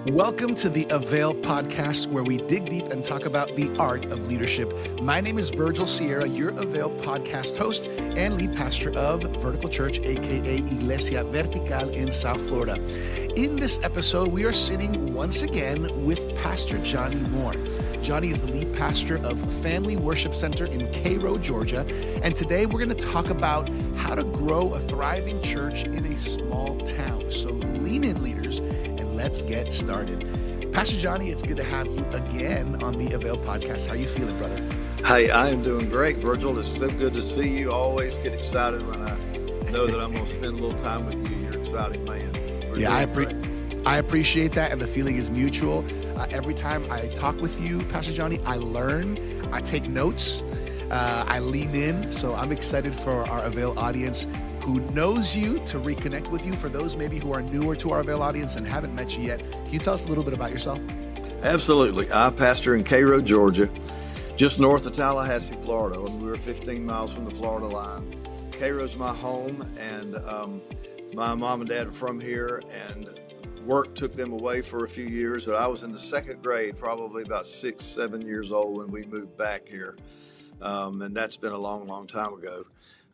Welcome to the AVAIL podcast, where we dig deep and talk about the art of leadership. My name is Virgil Sierra, your AVAIL podcast host and lead pastor of Vertical Church, aka Iglesia Vertical in South Florida. In this episode, we are sitting once again with Pastor Johnny Moore. Johnny is the lead pastor of Family Worship Center in Cairo, Georgia. And today we're going to talk about how to grow a thriving church in a small town. So lean in, leaders, and let's get started. Pastor Johnny, it's good to have you again on the AVAIL podcast. How are you feeling, brother? Hey, I am doing great, Virgil. It's so good to see you. I always get excited when I know that I'm going to spend a little time with you. You're an exciting man. I appreciate that, and the feeling is mutual. Every time I talk with you, Pastor Johnny, I learn, I take notes, I lean in. So I'm excited for our AVAIL audience who knows you to reconnect with you. For those maybe who are newer to our AVAIL audience and haven't met you yet, can you tell us a little bit about yourself? Absolutely. I pastor in Cairo, Georgia, just north of Tallahassee, Florida. We're 15 miles from the Florida line. Cairo's my home, and my mom and dad are from here, and work took them away for a few years, but I was in the second grade, probably about 6, 7 years old when we moved back here. And that's been a long, long time ago.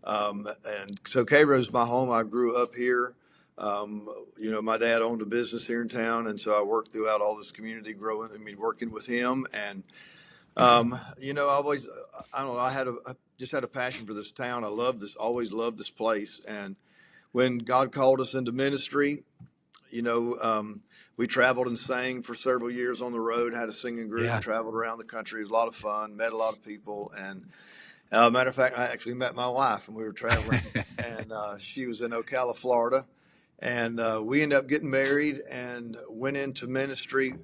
And so Cairo's my home. I grew up here. My dad owned a business here in town, and so I worked throughout all this community working with him. And, I just had a passion for this town. I always loved this place. And when God called us into ministry, we traveled and sang for several years on the road, had a singing group, traveled around the country. It was a lot of fun, met a lot of people. And matter of fact, I actually met my wife when we were traveling, and she was in Ocala, Florida. And we ended up getting married and went into ministry,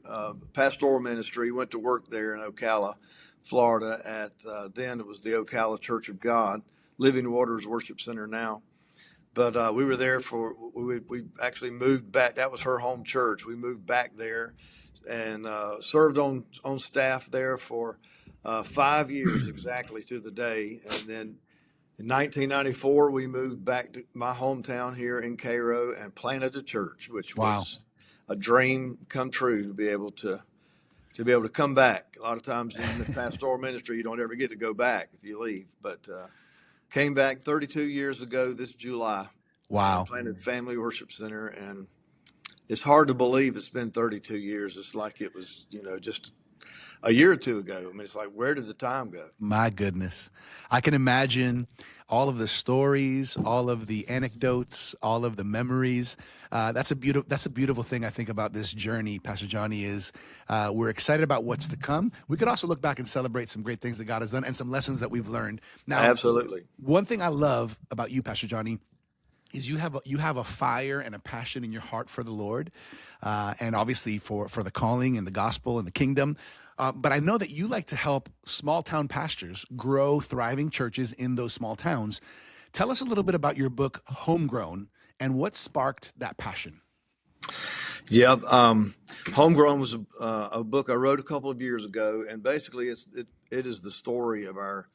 pastoral ministry, went to work there in Ocala, Florida at, then it was the Ocala Church of God, Living Waters Worship Center now. But we were there we actually moved back. That was her home church. We moved back there and served on staff there for 5 years exactly to the day. And then in 1994, we moved back to my hometown here in Cairo and planted a church, which was a dream come true to be able to come back. A lot of times in the pastoral ministry, you don't ever get to go back if you leave. But came back 32 years ago this July. Wow. Planted Family Worship Center, and it's hard to believe it's been 32 years. It's like it was, just a year or two ago. I mean, it's like, where did the time go? My goodness. I can imagine all of the stories, all of the anecdotes, all of the memories. That's a beautiful thing I think about this journey, Pastor Johnny, is we're excited about what's to come. We could also look back and celebrate some great things that God has done and some lessons that we've learned. Now, absolutely. One thing I love about you, Pastor Johnny, is you have a fire and a passion in your heart for the Lord, and obviously for the calling and the gospel and the kingdom. But I know that you like to help small town pastors grow thriving churches in those small towns. Tell us a little bit about your book, Homegrown, and what sparked that passion. Yeah, Homegrown was a book I wrote a couple of years ago, and basically it is the story of our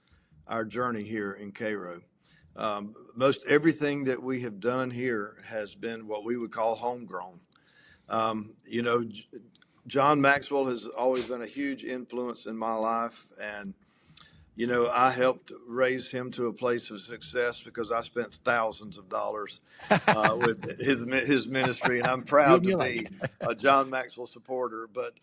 journey here in Cairo. Most everything that we have done here has been what we would call homegrown. John Maxwell has always been a huge influence in my life, and I helped raise him to a place of success because I spent thousands of dollars with his ministry, and I'm proud to be a John Maxwell supporter. But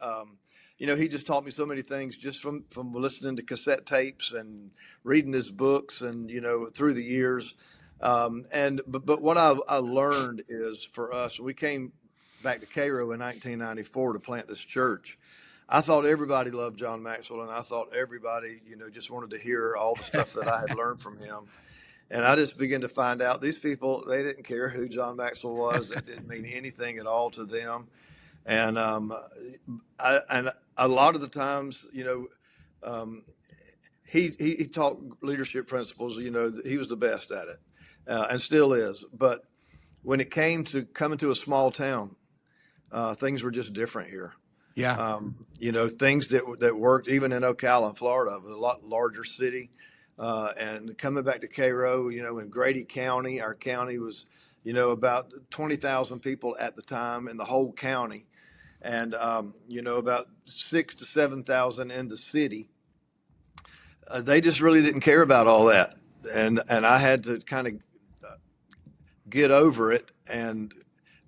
he just taught me so many things just from listening to cassette tapes and reading his books, and through the years. But what I learned is, for us, we came back to Cairo in 1994 to plant this church. I thought everybody loved John Maxwell, and I thought everybody, just wanted to hear all the stuff that I had learned from him. And I just began to find out these people, they didn't care who John Maxwell was. That didn't mean anything at all to them. And and a lot of the times, he taught leadership principles. He was the best at it, and still is. But when it came to coming to a small town, things were just different here. Yeah. Things that worked even in Ocala, Florida, it was a lot larger city. And coming back to Cairo, in Grady County, our county was, about 20,000 people at the time in the whole county. and about 6 to 7,000 in the city. They just really didn't care about all that, and I had to kind of get over it and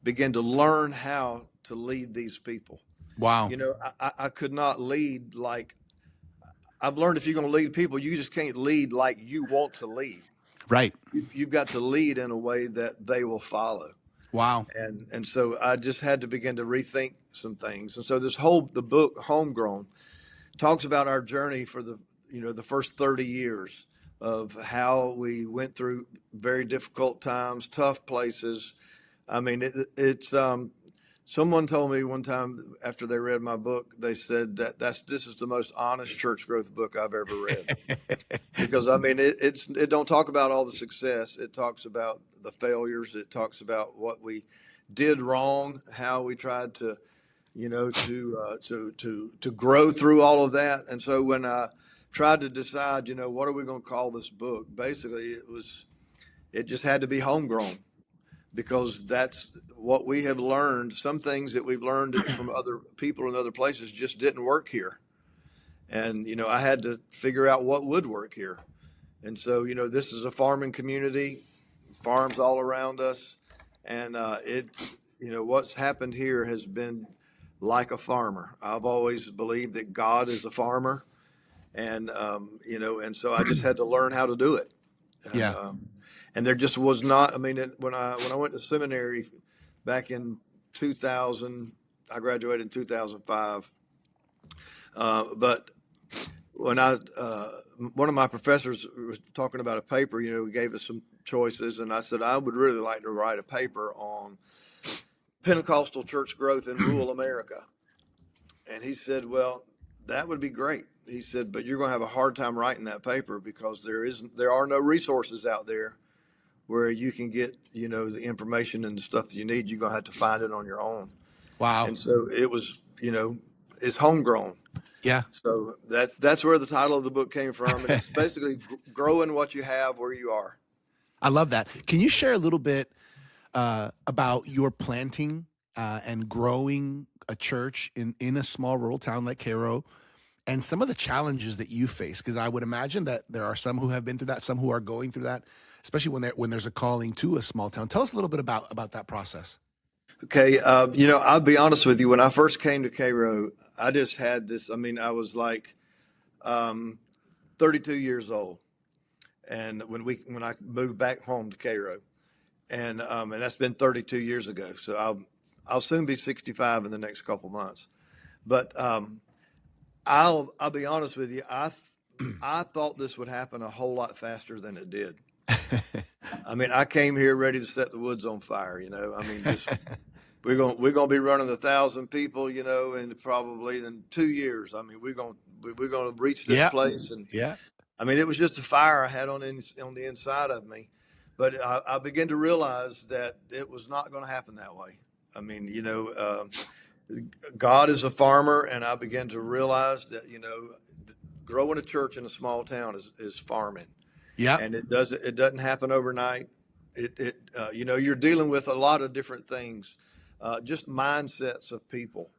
begin to learn how to lead these people. Wow. I could not lead like I've learned. If you're going to lead people, you just can't lead like you want to lead. Right. You've got to lead in a way that they will follow. Wow. And so I just had to begin to rethink some things. And so the book Homegrown talks about our journey for the first 30 years of how we went through very difficult times, tough places. I mean, it's someone told me one time after they read my book, they said this is the most honest church growth book I've ever read. Because I mean, it don't talk about all the success. It talks about the failures. It talks about what we did wrong, how we tried to, to grow through all of that. And so when I tried to decide, what are we going to call this book? Basically, it just had to be homegrown, because that's what we have learned. Some things that we've learned from other people in other places just didn't work here. And, I had to figure out what would work here. And so, this is a farming community, farms all around us. And what's happened here has been like a farmer. I've always believed that God is a farmer. And, and so I just had to learn how to do it. Yeah. And there just was not, I mean, when I went to seminary back in 2000, I graduated in 2005. But when one of my professors was talking about a paper, he gave us some choices, and I said, I would really like to write a paper on Pentecostal church growth in rural America. And he said, well, that would be great. He said, but you're going to have a hard time writing that paper, because there are no resources out there where you can get, the information and the stuff that you need. You're going to have to find it on your own. Wow. And so it was, it's homegrown. Yeah. So that's where the title of the book came from. And it's basically growing what you have where you are. I love that. Can you share a little bit about your planting and growing a church in a small rural town like Cairo, and some of the challenges that you face? Because I would imagine that there are some who have been through that, some who are going through that, especially when there's a calling to a small town. Tell us a little bit about that process. Okay. I'll be honest with you. When I first came to Cairo, I just had this, I was like 32 years old. And when I moved back home to Cairo, and that's been 32 years ago. So I'll soon be 65 in the next couple months. But I'll be honest with you. I thought this would happen a whole lot faster than it did. I came here ready to set the woods on fire. We're gonna be running 1,000 people, in probably in 2 years. We're gonna reach this place, and it was just a fire I had on the inside of me. But I began to realize that it was not going to happen that way. God is a farmer, and I began to realize that growing a church in a small town is farming. Yeah. And it doesn't happen overnight. You're dealing with a lot of different things, just mindsets of people.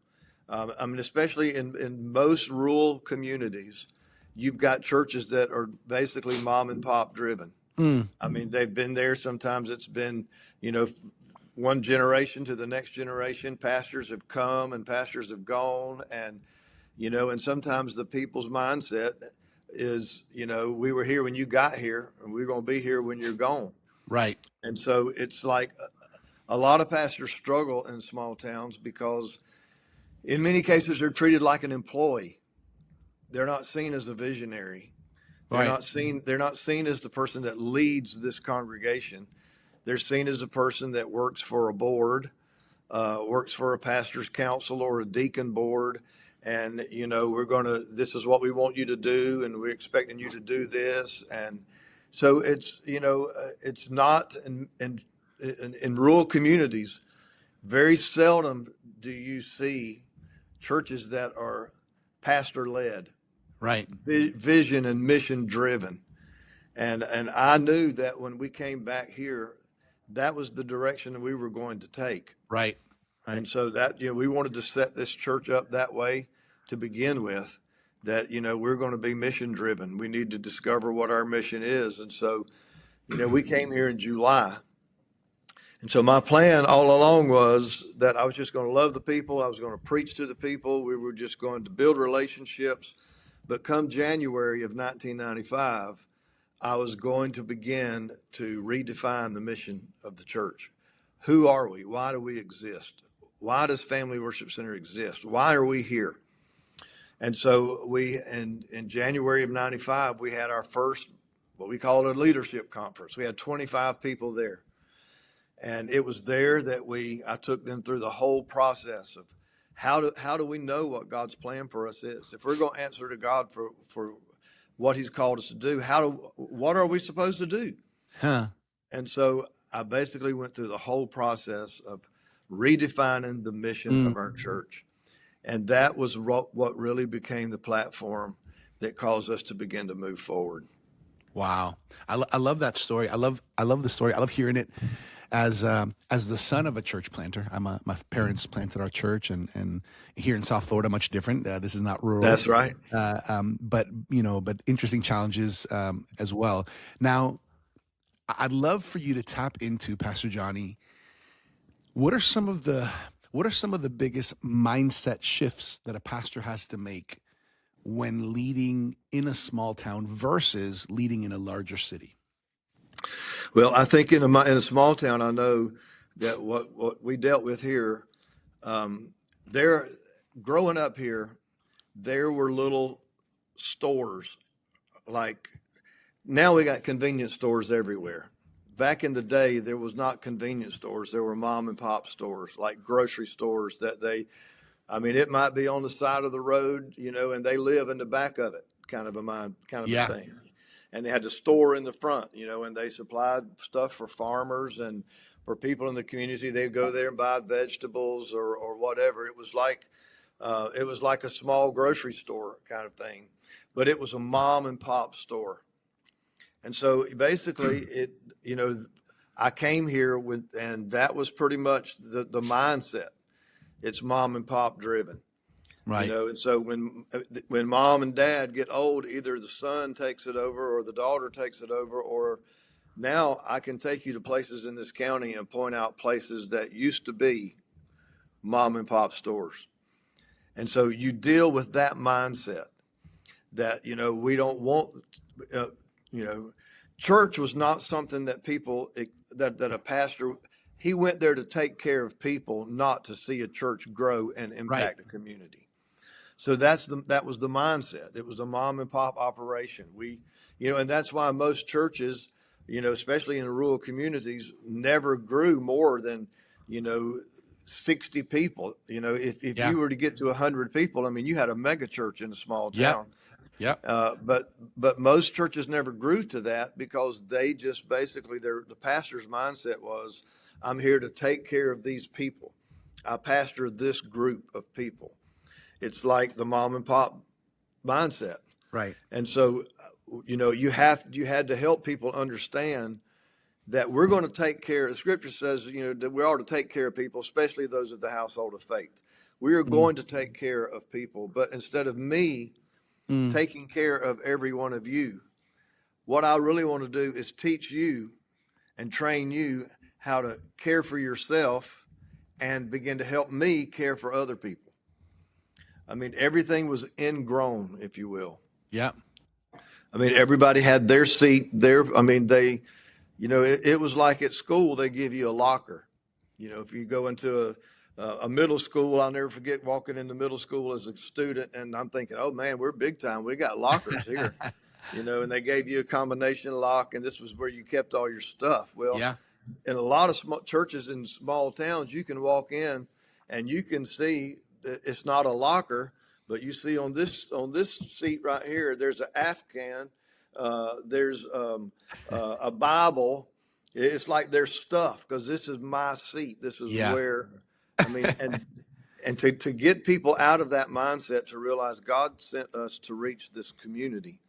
Especially in most rural communities, you've got churches that are basically mom and pop driven. They've been there. Sometimes it's been, one generation to the next generation. Pastors have come and pastors have gone, and sometimes the people's mindset is, we were here when you got here, and we're going to be here when you're gone. Right. And so it's like a lot of pastors struggle in small towns because in many cases they're treated like an employee. They're not seen as a visionary. They're not seen as the person that leads this congregation. They're seen as a person that works for a board, works for a pastor's council or a deacon board. And, this is what we want you to do, and we're expecting you to do this. And so it's not in rural communities, very seldom do you see churches that are pastor led. Right. Vision and mission driven. And I knew that when we came back here, that was the direction that we were going to take. Right. Right. And so that, we wanted to set this church up that way to begin with, that, we're going to be mission driven. We need to discover what our mission is. And so, we came here in July. And so my plan all along was that I was just going to love the people. I was going to preach to the people. We were just going to build relationships. But come January of 1995, I was going to begin to redefine the mission of the church. Who are we? Why do we exist? Why does Family Worship Center exist? Why are we here? And so in January of 95, we had our first, what we called a leadership conference. We had 25 people there. And it was there that I took them through the whole process of how do we know what God's plan for us is? If we're going to answer to God for what He's called us to do, what are we supposed to do? Huh. And so I basically went through the whole process of redefining the mission of our church. And that was what really became the platform that caused us to begin to move forward. Wow. I love that story. I love the story. I love hearing it. As the son of a church planter, my parents planted our church, and here in South Florida, much different. This is not rural. That's right. But interesting challenges as well. Now, I'd love for you to tap into, Pastor Johnny. What are some of the biggest mindset shifts that a pastor has to make when leading in a small town versus leading in a larger city? Well, I think in a small town, I know that what we dealt with here, growing up here, there were little stores. Like now we got convenience stores everywhere. Back in the day, there was not convenience stores. There were mom and pop stores, like grocery stores it might be on the side of the road, and they live in the back of it, kind of a thing. And they had the store in the front, and they supplied stuff for farmers and for people in the community. They'd go there and buy vegetables or whatever. It was like a small grocery store kind of thing, but it was a mom and pop store. And so basically I came here and that was pretty much the mindset. It's mom and pop driven. Right. And so when mom and dad get old, either the son takes it over or the daughter takes it over, or now I can take you to places in this county and point out places that used to be mom and pop stores. And so you deal with that mindset that, we don't want, church was not something that people, that a pastor, he went there to take care of people, not to see a church grow and impact a community. So that was the mindset. It was a mom and pop operation. And that's why most churches, especially in rural communities, never grew more than, 60 people. If you were to get to 100 people, you had a mega church in a small town. Yeah. But most churches never grew to that because they just basically the pastor's mindset was, I'm here to take care of these people. I pastor this group of people. It's like the mom and pop mindset. Right. And so, you had to help people understand that we're going to take care. The scripture says, that we are to take care of people, especially those of the household of faith. We are going to take care of people. But instead of me taking care of every one of you, what I really want to do is teach you and train you how to care for yourself and begin to help me care for other people. Everything was ingrown, if you will. Yeah. Everybody had their seat there. It was like at school, they give you a locker. If you go into a middle school, I'll never forget walking into middle school as a student, and I'm thinking, oh man, we're big time. We got lockers here, and they gave you a combination lock, and this was where you kept all your stuff. Well, in a lot of small churches in small towns, you can walk in and you can see that it's not a locker, but you see on this seat right here, there's an Afghan, there's a Bible. It's like there's stuff because this is my seat. This is where, and to get people out of that mindset to realize God sent us to reach this community.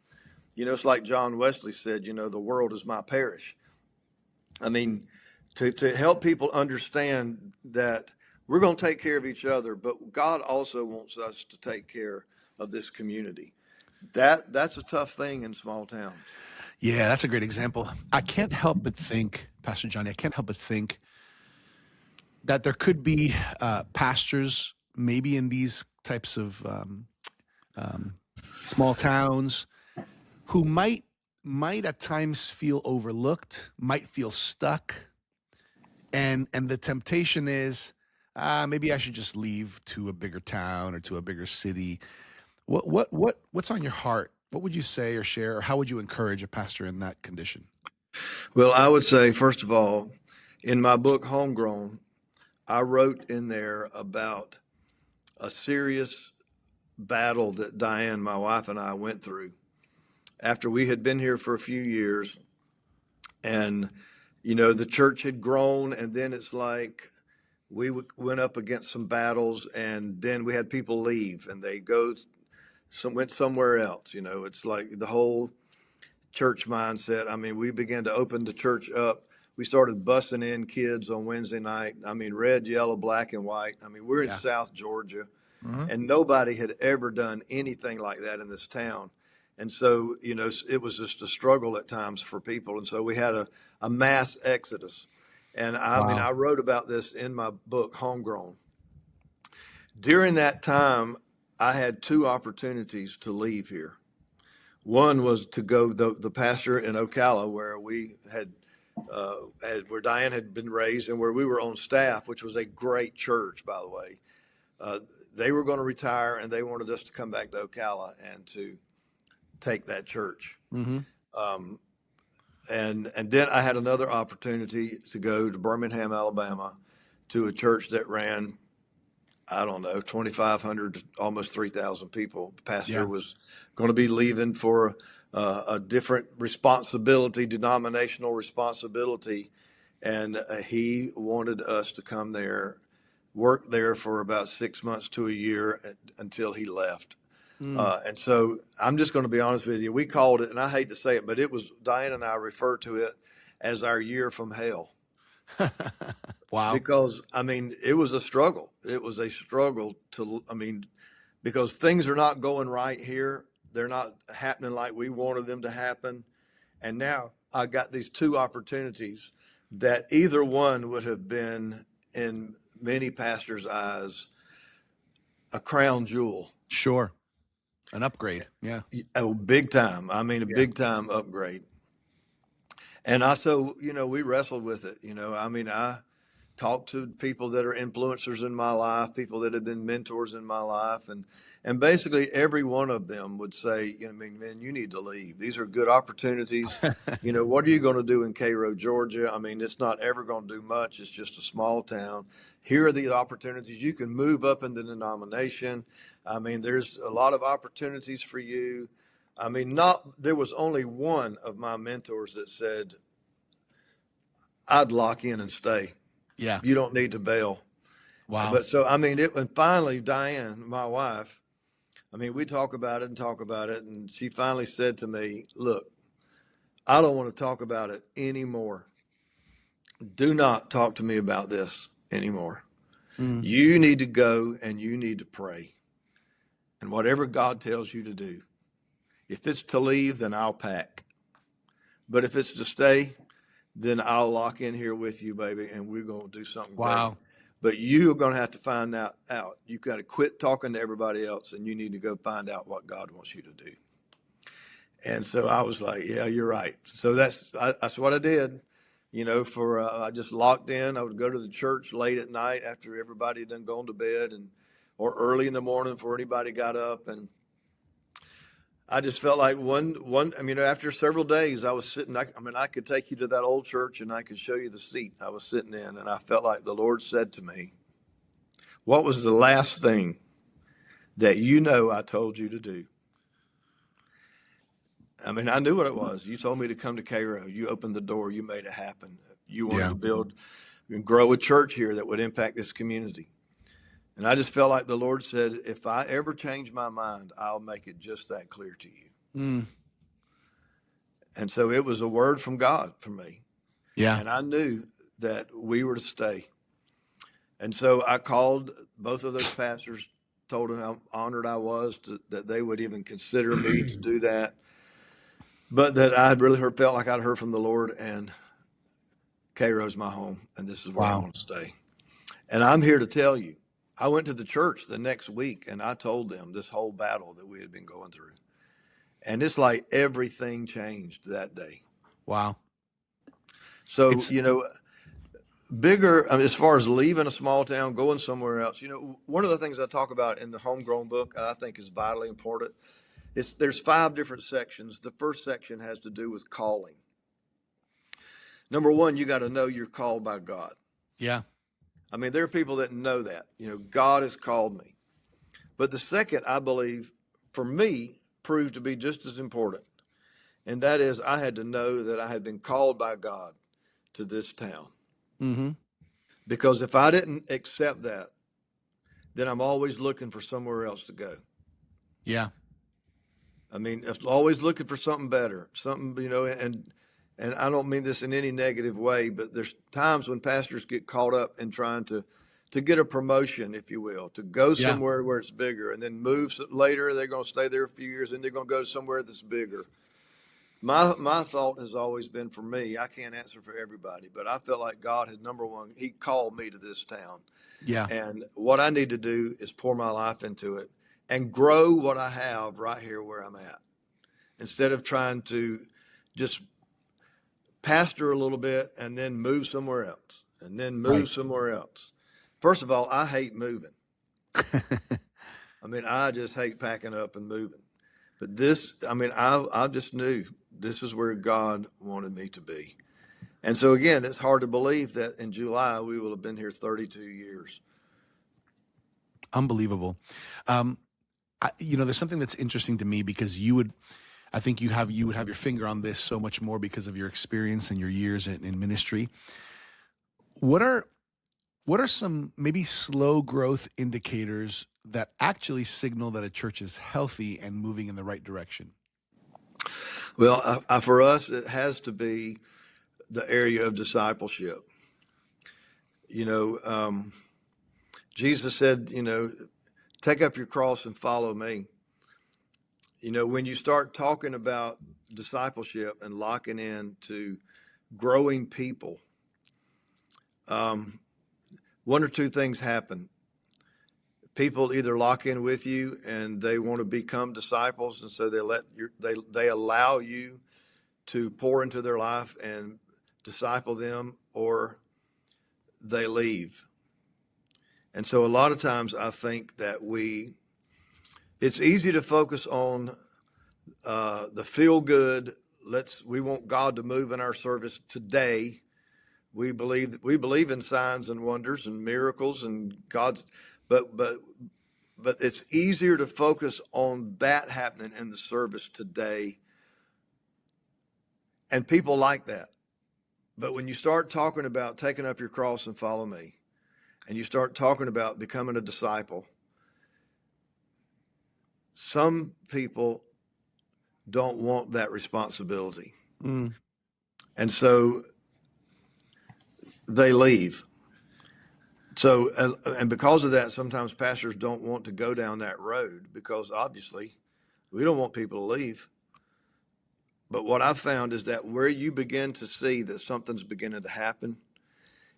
It's like John Wesley said, the world is my parish. To help people understand that we're going to take care of each other, but God also wants us to take care of this community. That's a tough thing in small towns. Yeah, that's a great example. I can't help but think, Pastor Johnny, I can't help but think that there could be pastors maybe in these types of small towns who might at times feel overlooked, might feel stuck, and the temptation is maybe I should just leave to a bigger town or to a bigger city. What's on your heart? What would you say or share, or how would you encourage a pastor in that condition? Well, I would say, first of all, in my book, Homegrown, I wrote in there about a serious battle that Diane, my wife, and I went through after we had been here for a few years. And, the church had grown, and then it's like we went up against some battles, and then we had people leave and they went somewhere else. It's like the whole church mindset. I mean, we began to open the church up. We started busing in kids on Wednesday night. I mean, red, yellow, black, and white. I mean, we're in South Georgia, and nobody had ever done anything like that in this town. And so, it was just a struggle at times for people. And so we had a mass exodus. And I mean, I wrote about this in my book, Homegrown. During that time, I had two opportunities to leave here. One was to go the pastor in Ocala, where we had where Diane had been raised and where we were on staff, which was a great church, by the way. They were going to retire, and they wanted us to come back to Ocala and to take that church. Mm-hmm. And then I had another opportunity to go to Birmingham, Alabama, to a church that ran, I don't know, 2,500 to almost 3,000 people. The pastor was going to be leaving for a different responsibility, denominational responsibility. And he wanted us to come there, work there for about 6 months to a year until he left. And so I'm just going to be honest with you. We called it, and I hate to say it, but it was, Diane and I refer to it as our year from hell. Wow. Because, I mean, it was a struggle. It was a struggle because things are not going right here. They're not happening like we wanted them to happen. And now I got these two opportunities that either one would have been, in many pastors' eyes, a crown jewel. Sure. An upgrade. Yeah. Oh, big time. I mean, a big time upgrade. And we wrestled with it. I talked to people that are influencers in my life, people that have been mentors in my life. And basically every one of them would say, man, you need to leave. These are good opportunities. What are you going to do in Cairo, Georgia? I mean, it's not ever going to do much. It's just a small town. Here are the opportunities. You can move up in the denomination. I mean, there's a lot of opportunities for you. I mean, there was only one of my mentors that said, I'd lock in and stay. Yeah. You don't need to bail. Wow. But so, I mean, and finally, Diane, my wife, we talk about it. And she finally said to me, look, I don't want to talk about it anymore. Do not talk to me about this anymore. You need to go and you need to pray. And whatever God tells you to do, if it's to leave, then I'll pack. But if it's to stay, then I'll lock in here with you, baby, and we're going to do something great. But you're going to have to find out. You've got to quit talking to everybody else, and you need to go find out what God wants you to do. And so I was like, yeah, you're right. So that's what I did. I just locked in. I would go to the church late at night after everybody had done gone to bed, or early in the morning before anybody got up. And I just felt like after several days, I was sitting, I could take you to that old church and I could show you the seat I was sitting in. And I felt like the Lord said to me, what was the last thing that I told you to do? I knew what it was. You told me to come to Cairo. You opened the door. You made it happen. You wanted to build and grow a church here that would impact this community. And I just felt like the Lord said, if I ever change my mind, I'll make it just that clear to you. And so it was a word from God for me. Yeah. And I knew that we were to stay. And so I called both of those pastors, told them how honored I was that they would even consider me to do that, but that I had really felt like I'd heard from the Lord, and Cairo's my home, and this is where I'm Wow. going to stay. And I'm here to tell you, I went to the church the next week and I told them this whole battle that we had been going through. And it's like everything changed that day. Wow. So, It's bigger, I mean, as far as leaving a small town, going somewhere else, one of the things I talk about in the Homegrown book, I think is vitally important. There's 5 different sections. The first section has to do with calling. Number one, you got to know you're called by God. yeah. I mean, there are people that know that, God has called me. But the second, I believe, for me, proved to be just as important. And that is, I had to know that I had been called by God to this town. Mm-hmm. Because if I didn't accept that, then I'm always looking for somewhere else to go. Yeah. I mean, always looking for something better, something, and I don't mean this in any negative way, but there's times when pastors get caught up in trying to get a promotion, if you will, to go Yeah. somewhere where it's bigger and then move later. They're going to stay there a few years and they're going to go somewhere that's bigger. My thought has always been, for me, I can't answer for everybody, but I felt like God had, number one, he called me to this town. Yeah. And what I need to do is pour my life into it and grow what I have right here where I'm at, instead of trying to just pastor a little bit and then move somewhere else and then Right. move somewhere else. First of all, I hate moving. I mean, I just hate packing up and moving. But I just knew this is where God wanted me to be. And so, again, it's hard to believe that in July we will have been here 32 years. Unbelievable. There's something that's interesting to me because I think you would have your finger on this so much more because of your experience and your years in ministry. What are some maybe slow growth indicators that actually signal that a church is healthy and moving in the right direction? Well, for us, it has to be the area of discipleship. Jesus said, take up your cross and follow me. When you start talking about discipleship and locking in to growing people, one or two things happen. People either lock in with you and they want to become disciples, and so they allow you to pour into their life and disciple them, or they leave. And so a lot of times I think that it's easy to focus on the feel good. We want God to move in our service today. We believe in signs and wonders and miracles and God's, but it's easier to focus on that happening in the service today. And people like that. But when you start talking about taking up your cross and follow me, and you start talking about becoming a disciple, some people don't want that responsibility. Mm. And so they leave. So, and because of that, sometimes pastors don't want to go down that road, because obviously we don't want people to leave. But what I've found is that where you begin to see that something's beginning to happen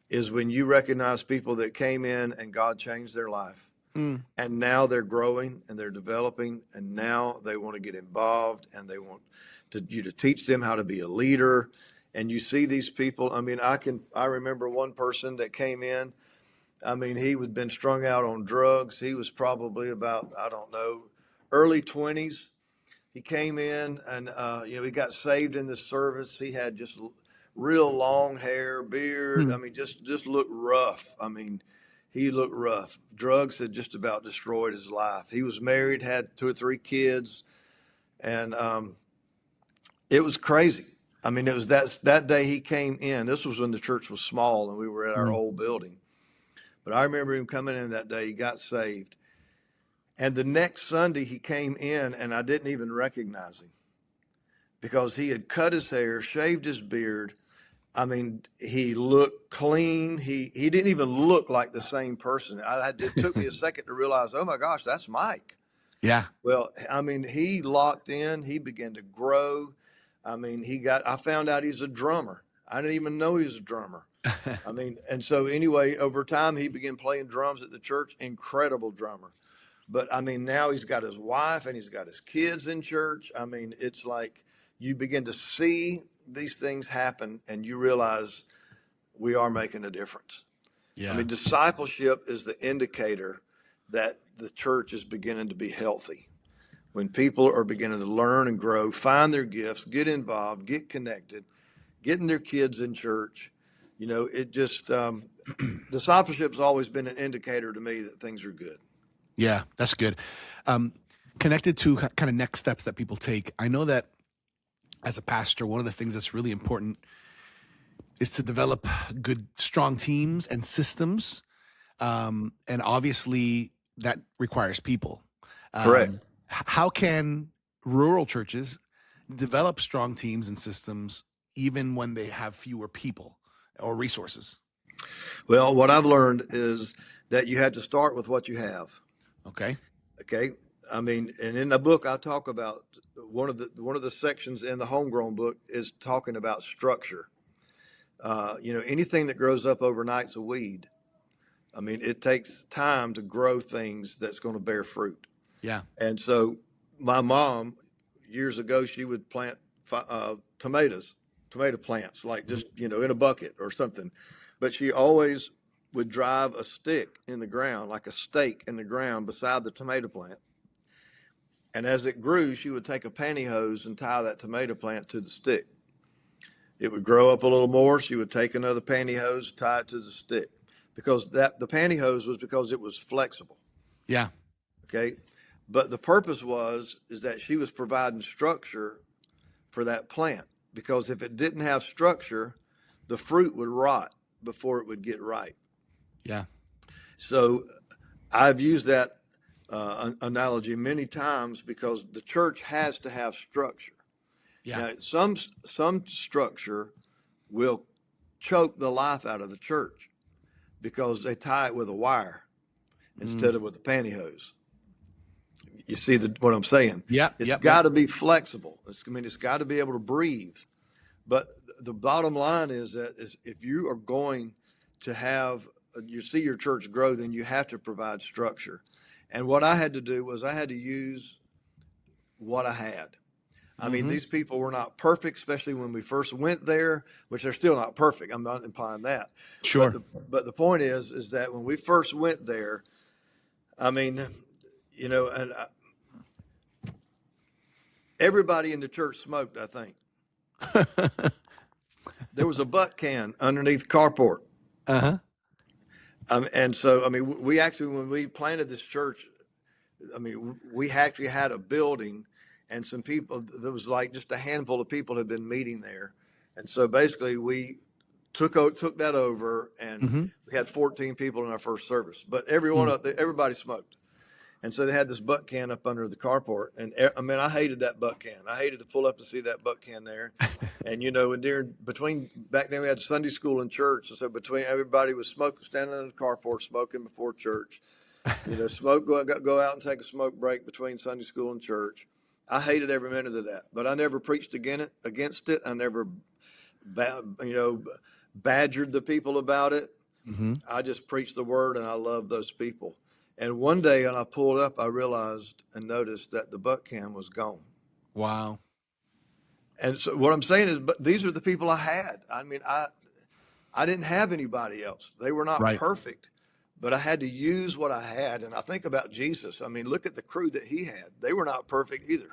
is when you recognize people that came in and God changed their life. Mm. And now they're growing and they're developing, and now they want to get involved and they want you to teach them how to be a leader. And you see these people. I mean, I remember one person that came in. I mean, he had been strung out on drugs. He was probably about, I don't know, early 20s. He came in and, he got saved in the service. He had just real long hair, beard. Mm. I mean, just looked rough. I mean, he looked rough. Drugs had just about destroyed his life. He was married, had 2 or 3 kids, and it was crazy. I mean, it was that day he came in. This was when the church was small and we were at our old building. But I remember him coming in that day. He got saved. And the next Sunday he came in and I didn't even recognize him, because he had cut his hair, shaved his beard, I mean, he looked clean. He didn't even look like the same person. It took me a second to realize, oh my gosh, that's Mike. Yeah. Well, I mean, he locked in. He began to grow. I mean, I found out he's a drummer. I didn't even know he was a drummer. I mean, and so anyway, over time, he began playing drums at the church. Incredible drummer. But I mean, now he's got his wife and he's got his kids in church. I mean, it's like you begin to see these things happen and you realize we are making a difference. Yeah. I mean, discipleship is the indicator that the church is beginning to be healthy. When people are beginning to learn and grow, find their gifts, get involved, get connected, getting their kids in church, it just, discipleship has always been an indicator to me that things are good. Yeah, that's good. Connected to kind of next steps that people take, I know that as a pastor, one of the things that's really important is to develop good, strong teams and systems. And obviously that requires people. Correct. How can rural churches develop strong teams and systems even when they have fewer people or resources? Well, what I've learned is that you have to start with what you have. Okay. I mean, and in the book, I talk about one of the sections in the Homegrown book is talking about structure. Anything that grows up overnight's a weed. I mean, it takes time to grow things that's going to bear fruit. Yeah. And so my mom, years ago, she would plant tomato plants, like just, in a bucket or something. But she always would drive a stick in the ground, like a stake in the ground beside the tomato plant. And as it grew, she would take a pantyhose and tie that tomato plant to the stick. It would grow up a little more. She would take another pantyhose, tie it to the stick. Because the pantyhose was because it was flexible. Yeah. Okay. But the purpose is that she was providing structure for that plant. Because if it didn't have structure, the fruit would rot before it would get ripe. Yeah. So I've used that analogy many times because the church has to have structure. Yeah. Now, some structure will choke the life out of the church because they tie it with a wire instead of with a pantyhose. You see what I'm saying? Yeah. It's got to be flexible. It's got to be able to breathe. But the bottom line is that if you are going to see your church grow, then you have to provide structure. And what I had to do was I had to use what I had. I mean, these people were not perfect, especially when we first went there, which they're still not perfect. I'm not implying that. Sure. But the point is that when we first went there, I mean, everybody in the church smoked, I think. There was a butt can underneath the carport. Uh-huh. And so, I mean, when we planted this church, I mean, we actually had a building and some people, there was like just a handful of people had been meeting there. And so basically we took that over and we had 14 people in our first service, but everybody smoked. And so they had this butt can up under the carport. And I mean, I hated that butt can. I hated to pull up to see that butt can there. And, back then we had Sunday school and church. And so everybody was standing in the carport, smoking before church. Go out and take a smoke break between Sunday school and church. I hated every minute of that, but I never preached against it. I never, badgered the people about it. I just preached the word and I loved those people. And one day when I pulled up, I realized and noticed that the butt can was gone. Wow. And so what I'm saying is, but these are the people I had. I mean, I didn't have anybody else. They were not perfect, but I had to use what I had. And I think about Jesus. I mean, look at the crew that he had. They were not perfect either.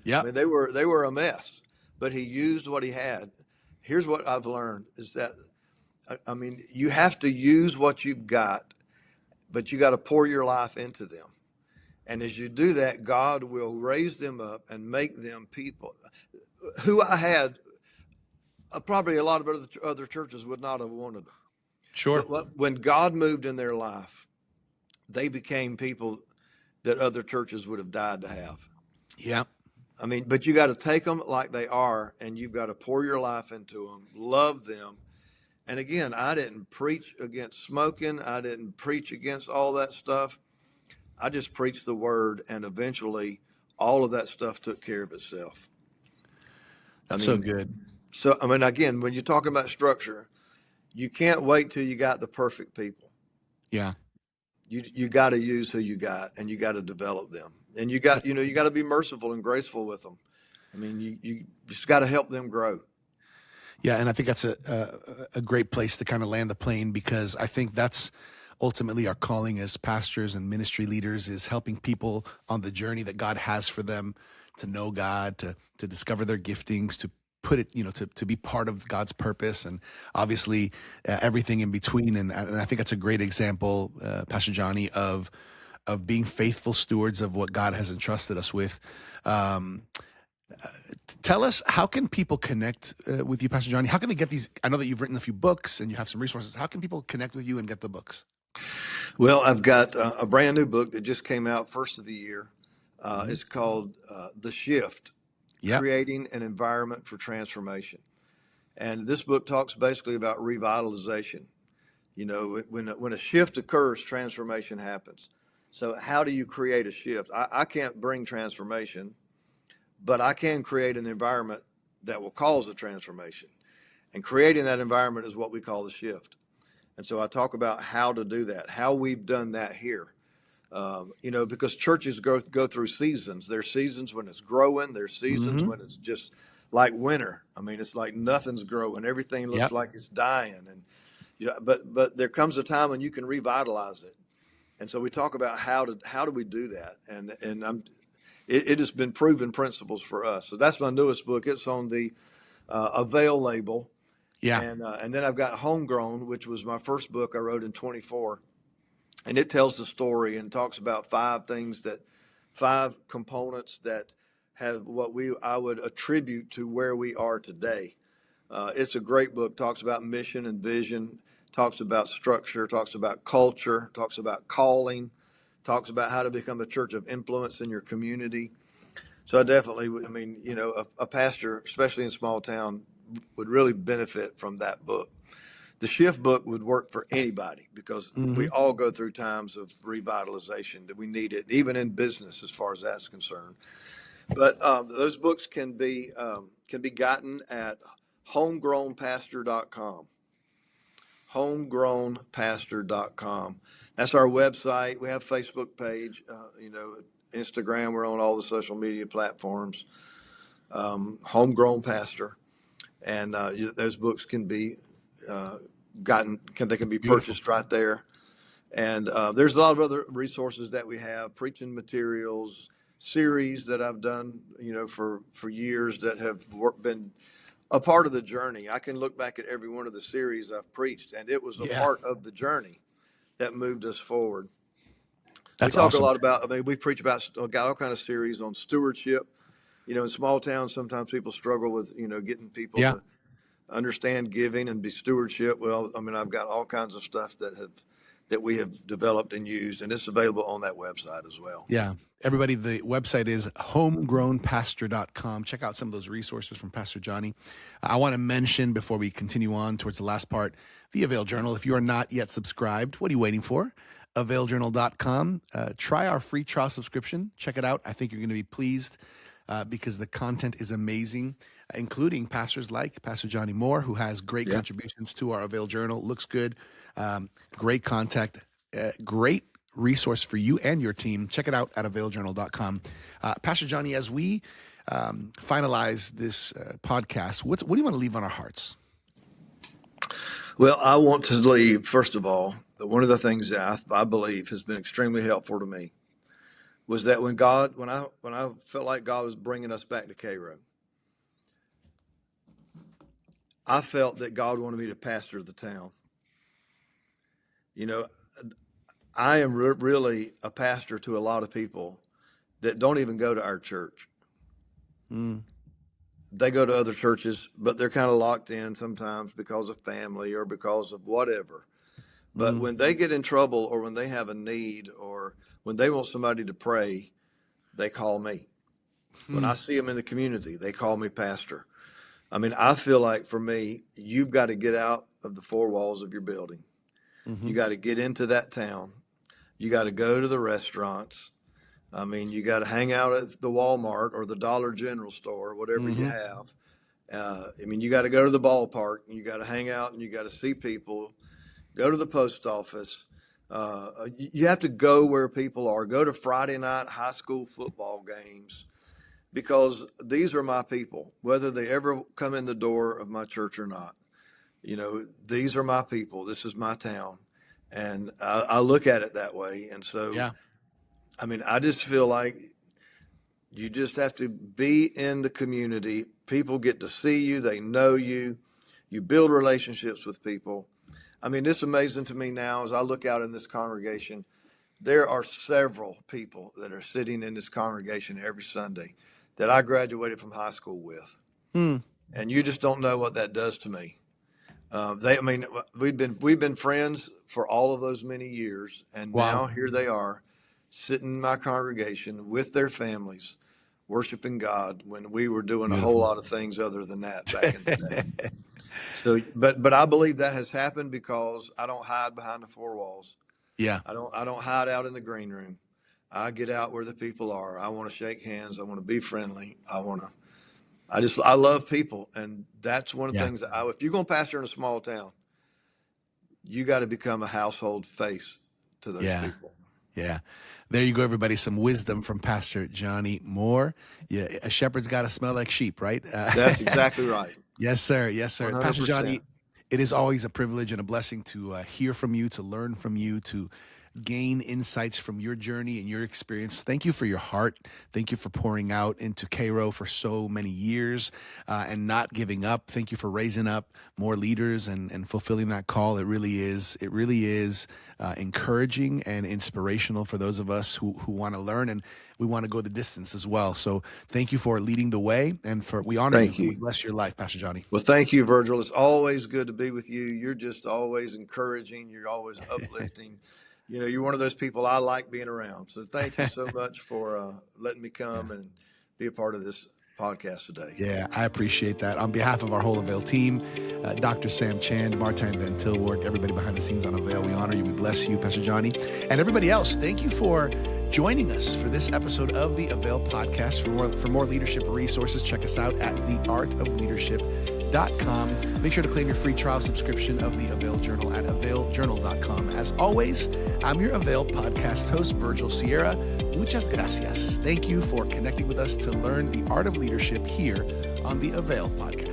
Yeah. I mean, they were a mess, but he used what he had. Here's what I've learned is that, I mean, you have to use what you've got, but you got to pour your life into them. And as you do that, God will raise them up and make them people. Who I had, probably a lot of other churches would not have wanted them. Sure. But when God moved in their life, they became people that other churches would have died to have. Yeah. I mean, but you got to take them like they are, and you've got to pour your life into them, love them. And again, I didn't preach against smoking. I didn't preach against all that stuff. I just preached the word, and eventually all of that stuff took care of itself. I That's so mean, good. again, when you're talking about structure, you can't wait till you got the perfect people. Yeah. You got to use who you got, and you got to develop them, and you got to be merciful and graceful with them. I mean, you just got to help them grow. Yeah, and I think that's a great place to kind of land the plane, because I think that's ultimately our calling as pastors and ministry leaders, is helping people on the journey that God has for them, to know God, to discover their giftings, to put it, to be part of God's purpose, and obviously everything in between. And I think that's a great example, Pastor Johnny, of being faithful stewards of what God has entrusted us with. Um, Tell us, how can people connect with you, Pastor Johnny? How can they get these? I know that you've written a few books and you have some resources. How can people connect with you and get the books? Well, I've got a brand new book that just came out first of the year. Hmm. It's called The Shift, Yep. Creating an Environment for Transformation. And this book talks basically about revitalization. When a shift occurs, transformation happens. So how do you create a shift? I can't bring transformation, but I can create an environment that will cause a transformation. And creating that environment is what we call the shift. And so I talk about how to do that, how we've done that here. Because churches go through seasons. There's seasons when it's growing. There's seasons Hmm. when it's just like winter. I mean, it's like nothing's growing. Everything looks Yep. like it's dying. And but there comes a time when you can revitalize it. And so we talk about how do we do that? It has been proven principles for us. So that's my newest book. It's on the AVAIL label. Yeah. And then I've got Homegrown, which was my first book I wrote in 24. And it tells the story and talks about five components that have what I would attribute to where we are today. It's a great book, talks about mission and vision, talks about structure, talks about culture, talks about calling, talks about how to become a church of influence in your community. So I definitely, a pastor, especially in small town, would really benefit from that book. The shift book would work for anybody because we Hmm. all go through times of revitalization that we need it, even in business, as far as that's concerned. But those books can be gotten at homegrownpastor.com. Homegrownpastor.com. That's our website. We have a Facebook page, Instagram. We're on all the social media platforms. Homegrown Pastor, and those books can be they can be Beautiful. purchased right there. And there's a lot of other resources that we have, preaching materials, series that I've done, for years that have been a part of the journey. I can look back at every one of the series I've preached, and it was a Yeah. part of the journey that moved us forward. We That's talk a awesome. lot about, we preach about, got all kind of series on stewardship. In small towns, sometimes people struggle with, getting people Yeah. to understand giving and be stewardship. Well, I've got all kinds of stuff that we have developed and used, and it's available on that website as well. Yeah. Everybody, the website is homegrownpastor.com. Check out some of those resources from Pastor Johnny. I want to mention, before we continue on towards the last part, the Avail Journal. If you are not yet subscribed, what are you waiting for? availjournal.com. Try our free trial subscription. Check it out. I think you're going to be pleased because the content is amazing, including pastors like Pastor Johnny Moore, who has great Yeah. contributions to our Avail Journal. Looks good. Great contact. Great resource for you and your team. Check it out at availjournal.com. Pastor Johnny, as we finalize this podcast, what do you want to leave on our hearts? Well, I want to leave, first of all, that one of the things that I believe has been extremely helpful to me was that when I felt like God was bringing us back to Cairo, I felt that God wanted me to pastor the town. You know, I am really a pastor to a lot of people that don't even go to our church. Mm. They go to other churches, but they're kind of locked in sometimes because of family or because of whatever. But Mm. when they get in trouble or when they have a need or when they want somebody to pray, they call me. When I see them in the community, they call me pastor. I mean, I feel like for me, you've got to get out of the four walls of your building. Mm-hmm. You got to get into that town. You got to go to the restaurants. I mean, you got to hang out at the Walmart or the Dollar General store, whatever you have. I mean, you got to go to the ballpark, and you got to hang out, and you got to see people. Go to the post office. You have to go where people are. Go to Friday night high school football games, because these are my people, whether they ever come in the door of my church or not. You know, these are my people. This is my town. And I look at it that way. And so, I mean, I just feel like you just have to be in the community. People get to see you. They know you. You build relationships with people. I mean, it's amazing to me now as I look out in this congregation, there are several people that are sitting in this congregation every Sunday that I graduated from high school with. And you just don't know what that does to me. I mean, we've been friends for all of those many years. And now here they are sitting in my congregation with their families, worshiping God when we were doing a whole lot of things other than that back in the day. So, but I believe that has happened because I don't hide behind the four walls. Yeah. I don't hide out in the green room. I get out where the people are. I want to shake hands. I want to be friendly. I love people. And that's one of the things that if you're going to pastor in a small town, you got to become a household face to those people. Yeah. There you go, everybody. Some wisdom from Pastor Johnny Moore. Yeah. A shepherd's got to smell like sheep, right? That's exactly right. Yes, sir. Yes, sir. 100%. Pastor Johnny, it is always a privilege and a blessing to hear from you, to learn from you, to gain insights from your journey and your experience. Thank you for your heart. Thank you for pouring out into Cairo for so many years and not giving up. Thank you for raising up more leaders and fulfilling that call. It really is encouraging and inspirational for those of us who want to learn, and we want to go the distance as well. So thank you for leading the way, and we honor you. We bless your life, Pastor Johnny. Well, thank you, Virgil. It's always good to be with you. You're just always encouraging. You're always uplifting. You know, you're one of those people I like being around. So thank you so much for letting me come and be a part of this podcast today. Yeah, I appreciate that. On behalf of our whole AVAIL team, Dr. Sam Chand, Martijn Van Tilwoord, everybody behind the scenes on AVAIL, we honor you. We bless you, Pastor Johnny. And everybody else, thank you for joining us for this episode of the AVAIL podcast. For more leadership resources, check us out at theartofleadership.com. Make sure to claim your free trial subscription of the AVAIL Journal at availjournal.com. As always, I'm your AVAIL podcast host, Virgil Sierra. Muchas gracias. Thank you for connecting with us to learn the art of leadership here on the AVAIL podcast.